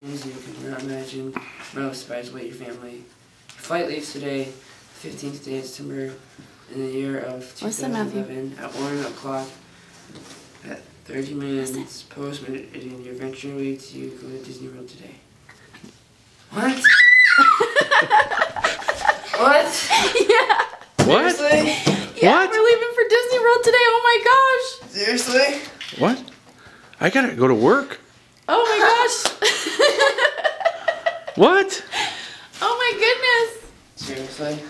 You cannot imagine most by his way your family. Your flight leaves today, 15th day of December, in the year of 2011 at 1 o'clock at 30 minutes post-meridian. Your venture way to go to Disney World today. What? What? Yeah. What? Seriously? Yeah, What? we're leaving for Disney World today. Oh my gosh. Seriously? What? I gotta go to work. Oh my gosh. What? Oh my goodness. Seriously?